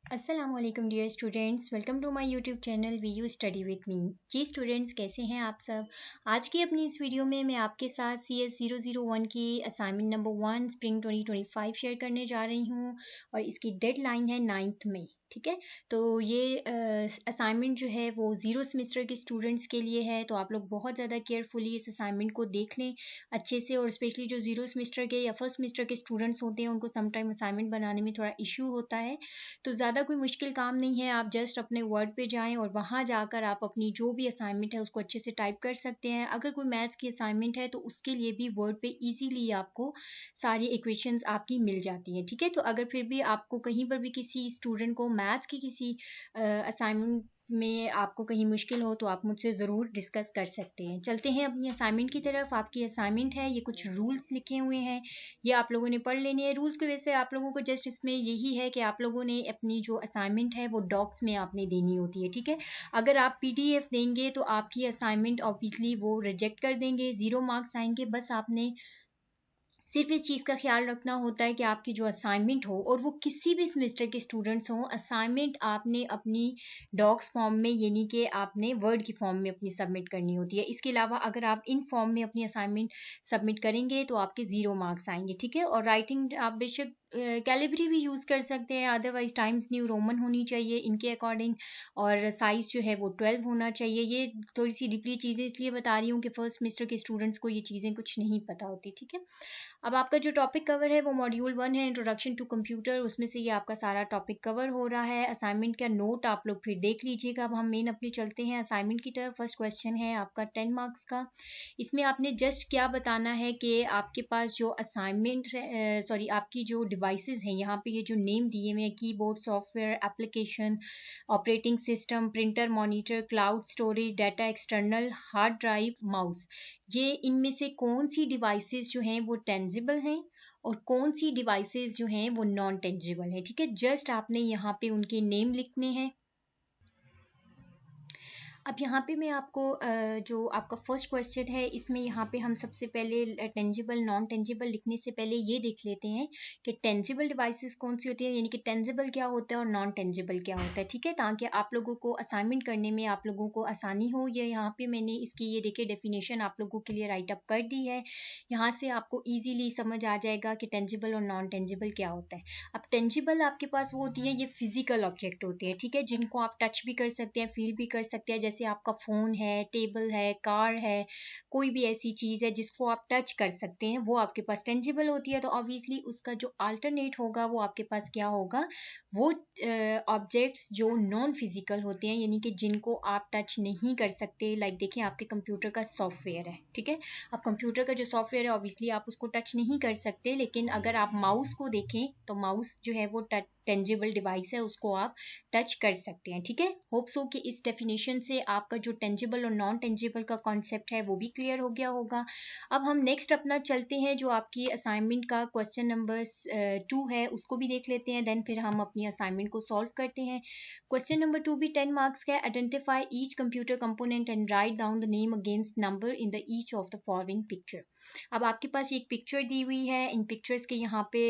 अस्सलामुअलैकुम dear students, welcome to my YouTube channel we you study with me. जी students, कैसे हैं आप सब। आज की अपनी इस वीडियो में मैं आपके साथ CS001 की असाइनमेंट नंबर 1 स्प्रिंग 2025 शेयर करने जा रही हूँ और इसकी डेडलाइन है 9 मई। ठीक है, तो ये असाइनमेंट जो है वो ज़ीरो सेमेस्टर के स्टूडेंट्स के लिए है, तो आप लोग बहुत ज़्यादा केयरफुली इस असाइनमेंट को देख लें अच्छे से। और स्पेशली जो ज़ीरो सेमेस्टर के या फर्स्ट सेमेस्टर के स्टूडेंट्स होते हैं उनको समटाइम असाइनमेंट बनाने में थोड़ा इशू होता है। तो ज़्यादा कोई मुश्किल काम नहीं है, आप जस्ट अपने वर्ड पे जाएं और वहाँ जाकर आप अपनी जो भी असाइनमेंट है उसको अच्छे से टाइप कर सकते हैं। अगर कोई मैथ्स की असाइनमेंट है तो उसके लिए भी वर्ड पे इजीली आपको सारी इक्वेशंस आपकी मिल जाती हैं। ठीक है, तो अगर फिर भी आपको कहीं पर भी किसी स्टूडेंट को मैथ्स की किसी असाइनमेंट में आपको कहीं मुश्किल हो तो आप मुझसे ज़रूर डिस्कस कर सकते हैं। चलते हैं अपनी असाइनमेंट की तरफ। आपकी असाइनमेंट है, ये कुछ रूल्स लिखे हुए हैं, ये आप लोगों ने पढ़ लेने हैं। रूल्स की वजह से आप लोगों को जस्ट इसमें यही है कि आप लोगों ने अपनी जो असाइनमेंट है वो डॉक्स में आपने देनी होती है। ठीक है, अगर आप PDF देंगे तो आपकी असाइनमेंट ऑब्वियसली वो रिजेक्ट कर देंगे, 0 मार्क्स आएंगे। बस आपने सिर्फ इस चीज़ का ख्याल रखना होता है कि आपकी जो असाइनमेंट हो, और वो किसी भी सेमेस्टर के स्टूडेंट्स हों, असाइनमेंट आपने अपनी डॉक्स फॉर्म में यानी कि आपने वर्ड की फॉर्म में अपनी सबमिट करनी होती है। इसके अलावा अगर आप इन फॉर्म में अपनी असाइनमेंट सबमिट करेंगे तो आपके 0 मार्क्स आएंगे। ठीक है, और राइटिंग आप बेशक कैलिब्री भी यूज़ कर सकते हैं, अदरवाइज टाइम्स न्यू रोमन होनी चाहिए इनके अकॉर्डिंग, और साइज़ जो है वो 12 होना चाहिए। ये थोड़ी सी डीपली चीज़ें इसलिए बता रही हूँ कि फर्स्ट सेमेस्टर के स्टूडेंट्स को ये चीज़ें कुछ नहीं पता होती। ठीक है, अब आपका जो टॉपिक कवर है वो मॉड्यूल 1 है, इंट्रोडक्शन टू कंप्यूटर, उसमें से ये आपका सारा टॉपिक कवर हो रहा है। असाइनमेंट का नोट आप लोग फिर देख लीजिएगा। अब हम मेन अपने चलते हैं असाइनमेंट की तरफ। फर्स्ट क्वेश्चन है आपका 10 मार्क्स का। इसमें आपने जस्ट क्या बताना है कि आपके पास जो असाइनमेंट सॉरी आपकी जो डिवाइसेस हैं, यहाँ पे ये जो नेम दिए हुए हैं, keyboard, software, application, operating system, printer, monitor, cloud storage, data external, hard drive, mouse, ये इनमें से कौन सी डिवाइसेस जो हैं वो टेंजिबल हैं और कौन सी डिवाइसेस जो हैं वो नॉन टेंजिबल हैं। ठीक है, जस्ट आपने यहाँ पे उनके नेम लिखने हैं। अब यहाँ पे मैं आपको जो आपका फर्स्ट क्वेश्चन है इसमें यहाँ पे हम सबसे पहले टेंजिबल नॉन टेंजिबल लिखने से पहले ये देख लेते हैं कि टेंजिबल डिवाइसेस कौन सी होती है, यानी कि टेंजिबल क्या होता है और नॉन टेंजिबल क्या होता है। ठीक है, ताकि आप लोगों को असाइनमेंट करने में आप लोगों को आसानी हो। ये यहाँ पे मैंने इसकी ये देखिए डेफिनेशन आप लोगों के लिए राइट अप कर दी है। यहाँ से आपको ईजिली समझ आ जाएगा कि टेंजिबल और नॉन टेंजिबल क्या होता है। अब टेंजिबल आपके पास वो होती है, ये फिजिकल ऑब्जेक्ट होते हैं। ठीक है, जिनको आप टच भी कर सकते हैं, फील भी कर सकते हैं। जैसे आपका फ़ोन है, टेबल है, कार है, कोई भी ऐसी चीज़ है जिसको आप टच कर सकते हैं, वो आपके पास टेंजिबल होती है। तो ऑब्वियसली उसका जो अल्टरनेट होगा वो आपके पास क्या होगा, वो ऑब्जेक्ट्स जो नॉन फिजिकल होते हैं, यानी कि जिनको आप टच नहीं कर सकते। लाइक देखिए आपके कंप्यूटर का सॉफ्टवेयर है। ठीक है, अब कंप्यूटर का जो सॉफ्टवेयर है ऑब्वियसली आप उसको टच नहीं कर सकते, लेकिन अगर आप माउस को देखें तो माउस जो है वो टेंजिबल डिवाइस है, उसको आप टच कर सकते हैं। ठीक है, होप सो कि इस डेफिनेशन से आपका जो टेंजिबल और नॉन टेंजिबल का कॉन्सेप्ट है वो भी क्लियर हो गया होगा। अब हम नेक्स्ट अपना चलते हैं, जो आपकी असाइनमेंट का क्वेश्चन नंबर 2 है उसको भी देख लेते हैं, देन फिर हम अपनी असाइनमेंट को सॉल्व करते हैं। क्वेश्चन नंबर 2 भी 10 मार्क्स का है। Identify each computer component and write down the name against number in the each of the following picture. अब आपके पास एक पिक्चर दी हुई है, इन पिक्चर्स के यहाँ पे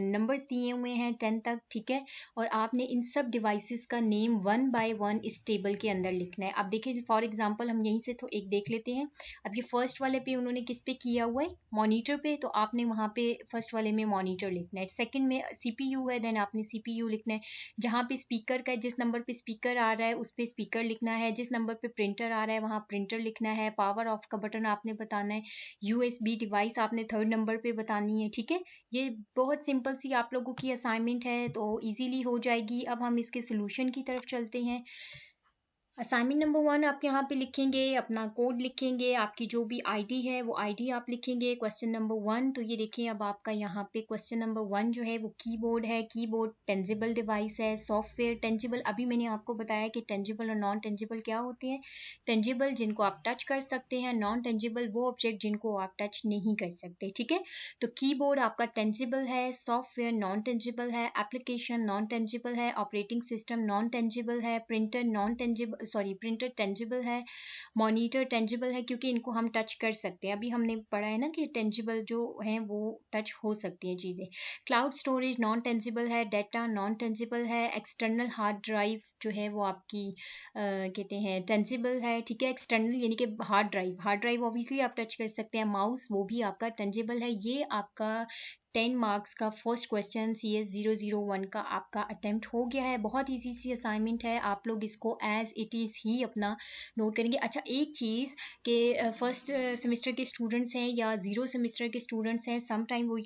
नंबर्स दिए हुए हैं 10 तक। ठीक है, और आपने इन सब डिवाइसेस का नेम 1 बाय 1 इस टेबल के अंदर लिखना है। अब देखिए फॉर एग्जांपल हम यहीं से तो एक देख लेते हैं। अब ये फर्स्ट वाले पे उन्होंने किस पे किया हुआ है, मॉनिटर पे, तो आपने वहाँ पे फर्स्ट वाले में मॉनिटर लिखना है। सेकंड में CPU है, देन आपने CPU लिखना है। जहाँ पे स्पीकर का, जिस नंबर पे स्पीकर आ रहा है उस पे स्पीकर लिखना है। जिस नंबर पे प्रिंटर आ रहा है वहाँ प्रिंटर लिखना है। पावर ऑफ का बटन आपने बताना है। USB डिवाइस आपने थर्ड नंबर पे बतानी है। ठीक है, ये बहुत सिंपल सी आप लोगों की असाइनमेंट है, तो इजीली हो जाएगी। अब हम इसके सोल्यूशन की तरफ चलते हैं। असाइनमेंट नंबर 1 आप यहाँ पे लिखेंगे, अपना कोड लिखेंगे, आपकी जो भी ID है वो ID आप लिखेंगे। क्वेश्चन नंबर 1, तो ये देखिए अब आपका यहाँ पे क्वेश्चन नंबर 1 जो है वो कीबोर्ड है। कीबोर्ड टेंजिबल डिवाइस है। सॉफ्टवेयर टेंजिबल, अभी मैंने आपको बताया कि टेंजिबल और नॉन टेंजिबल क्या होते हैं। टेंजिबल जिनको आप टच कर सकते हैं, नॉन टेंजिबल वो ऑब्जेक्ट जिनको आप टच नहीं कर सकते। ठीक है, तो कीबोर्ड आपका टेंजिबल है, सॉफ्टवेयर नॉन टेंजिबल है, एप्लीकेशन नॉन टेंजिबल है, ऑपरेटिंग सिस्टम नॉन टेंजिबल है, printer non tangible sorry printer tangible है, मॉनिटर टेंजिबल है क्योंकि इनको हम टच कर सकते हैं। अभी हमने पढ़ा है ना कि टेंजिबल जो हैं वो टच हो सकती हैं चीज़ें। क्लाउड स्टोरेज नॉन टेंजिबल है, डाटा नॉन टेंजिबल है, एक्सटर्नल हार्ड ड्राइव जो है वो आपकी कहते हैं टेंजिबल है, ठीक है। एक्सटर्नल यानी कि हार्ड ड्राइव ऑब्वियसली आप टच कर सकते हैं। माउस वो भी आपका टेंजिबल है। ये आपका 10 मार्क्स का फर्स्ट क्वेश्चन CS 001 का आपका अटेम्प्ट हो गया है। बहुत ईजी सी असाइनमेंट है, आप लोग इसको एज इट इज़ ही अपना नोट करेंगे। अच्छा एक चीज़ कि फर्स्ट सेमेस्टर के स्टूडेंट्स हैं या ज़ीरो सेमेस्टर के स्टूडेंट्स हैं, सम टाइम वो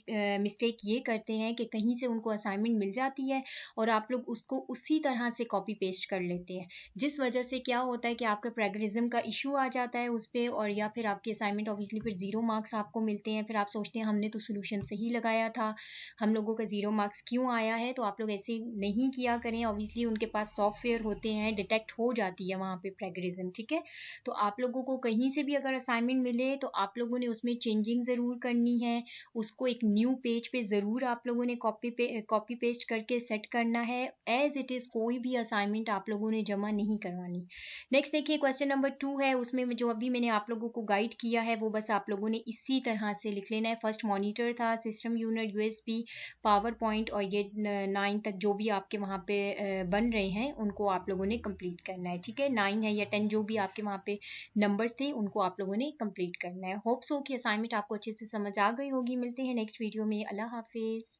मिस्टेक ये करते हैं कि कहीं से उनको असाइनमेंट मिल जाती है और आप लोग उसको उसी तरह से कॉपी पेस्ट कर लेते हैं, जिस वजह से क्या होता है कि आपका प्लेगरिज्म का इशू आ जाता है उस पर, और या फिर आपकी असाइनमेंट ऑब्वियसली फिर 0 मार्क्स आपको मिलते हैं। फिर आप सोचते हैं हमने तो सोल्यूशन सही लगाया था, हम लोगों का 0 मार्क्स क्यों आया है। तो आप लोग ऐसे नहीं किया करें। ऑब्वियसली उनके पास सॉफ्टवेयर होते हैं, डिटेक्ट हो जाती है वहाँ पे प्लेगरिज्म, ठीक है। तो आप लोगों को कहीं से भी अगर असाइनमेंट मिले तो आप लोगों ने उसमें चेंजिंग ज़रूर करनी है, उसको एक न्यू पेज पे ज़रूर आप लोगों ने कॉपी पेस्ट करके सेट करना है। एज इट इज़ कोई भी असाइनमेंट आप लोगों ने जमा नहीं करवानी। नेक्स्ट देखिए क्वेश्चन नंबर 2 है, उसमें जो अभी मैंने आप लोगों को गाइड किया है वो बस आप लोगों ने इसी तरह से लिख लेना है। फर्स्ट मॉनिटर था, system unit, USB, power point, और ये 9 तक जो भी आपके वहाँ पे बन रहे हैं उनको आप लोगों ने कंप्लीट करना है, ठीक है। 9 है या 10 जो भी आपके वहाँ पे नंबर्स थे उनको आप लोगों ने कंप्लीट करना है। होप्स हो कि असाइनमेंट आपको अच्छे से समझ आ गई होगी। मिलते हैं नेक्स्ट वीडियो में। अल्लाह हाफिज़।